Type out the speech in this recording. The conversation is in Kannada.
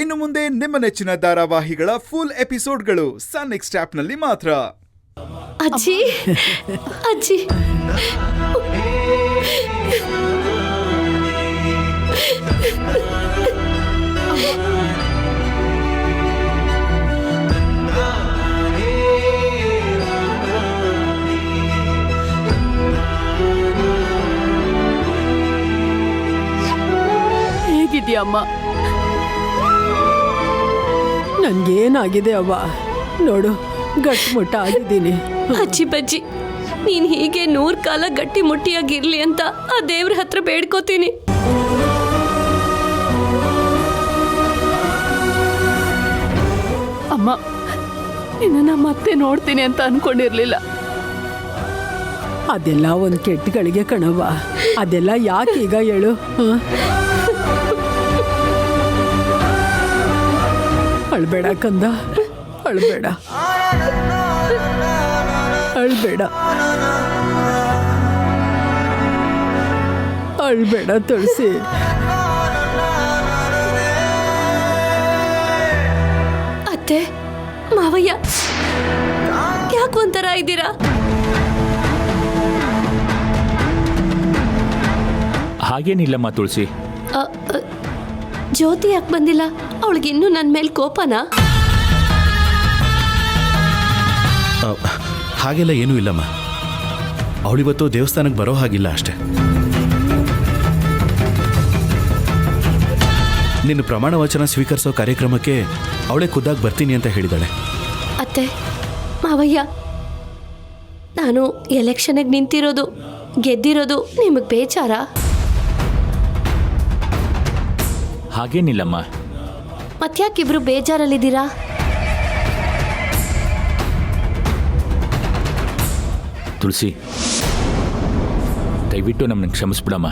ಇನ್ನು ಮುಂದೆ ನಿಮ್ಮ ನೆಚ್ಚಿನ ಧಾರಾವಾಹಿಗಳ ಫುಲ್ ಎಪಿಸೋಡ್ಗಳು ಸನ್ ನೆಕ್ಸ್ಟ್ ಆಪ್ನಲ್ಲಿ ಮಾತ್ರ. ಅಜ್ಜಿ ಅಜ್ಜಿ ಹೇಗಿದ್ಯಮ್ಮ? ನನ್ಗೇನಾಗಿದೆ ಅವ್ವ, ನೋಡು ಗಟ್ಟಿಮುಟ್ಟ ಆಗಿದ್ದೀನಿ. ಅಜ್ಜಿ ಬಜ್ಜಿ, ನೀನ್ ಹೀಗೆ 100 ಕಾಲ ಗಟ್ಟಿ ಮುಟ್ಟಿಯಾಗಿರ್ಲಿ ಅಂತ ಆ ದೇವ್ರ ಹತ್ರ ಬೇಡ್ಕೋತೀನಿ. ಅಮ್ಮ, ನಿನ್ನ ಮತ್ತೆ ನೋಡ್ತೀನಿ ಅಂತ ಅನ್ಕೊಂಡಿರ್ಲಿಲ್ಲ. ಅದೆಲ್ಲ ಒಂದು ಕೆಟ್ಟಗಳಿಗೆ ಕಣವ್ವ, ಅದೆಲ್ಲ ಯಾಕೆ ಈಗ ಹೇಳು? ಅಳ್ಬೇಡ ಕಂದ, ಅಳ್ಬೇಡ ಅಳ್ಬೇಡ ಅಳ್ಬೇಡ ತುಳಸಿ. ಅತ್ತೆ, ಮಾವಯ್ಯ, ಯಾಕೆ ಒಂಥರ ಇದ್ದೀರಾ? ಹಾಗೇನಿಲ್ಲಮ್ಮ ತುಳಸಿ. ಜ್ಯೋತಿ ಯಾಕೆ ಬಂದಿಲ್ಲ? ಅವಳಿಗೆ ಇನ್ನೂ ನನ್ನ ಮೇಲೆ ಕೋಪನಾ? ಹಾಗೆಲ್ಲ ಏನೂ ಇಲ್ಲಮ್ಮ, ಅವಳಿವತ್ತು ದೇವಸ್ಥಾನಕ್ಕೆ ಬರೋ ಹಾಗಿಲ್ಲ ಅಷ್ಟೆ. ನಿನ್ನ ಪ್ರಮಾಣ ವಚನ ಸ್ವೀಕರಿಸೋ ಕಾರ್ಯಕ್ರಮಕ್ಕೆ ಅವಳೇ ಖುದ್ದಾಗಿ ಬರ್ತೀನಿ ಅಂತ ಹೇಳಿದಾಳೆ. ಅತ್ತೆ, ಮಾವಯ್ಯ, ನಾನು ಎಲೆಕ್ಷನ್ಗೆ ನಿಂತಿರೋದು, ಗೆದ್ದಿರೋದು ನಿಮಗೆ ಬೇಜಾರಾ? ಹಾಗೇನಿಲ್ಲಮ್ಮ. ಮತ್ತ್ಯಾಕಿಬ್ರು ಬೇಜಾರಲ್ಲಿದ್ದೀರಾ? ತುಳಸಿ, ದಯವಿಟ್ಟು ನಮ್ಮನ್ನು ಕ್ಷಮಿಸ್ಬಿಡಮ್ಮ.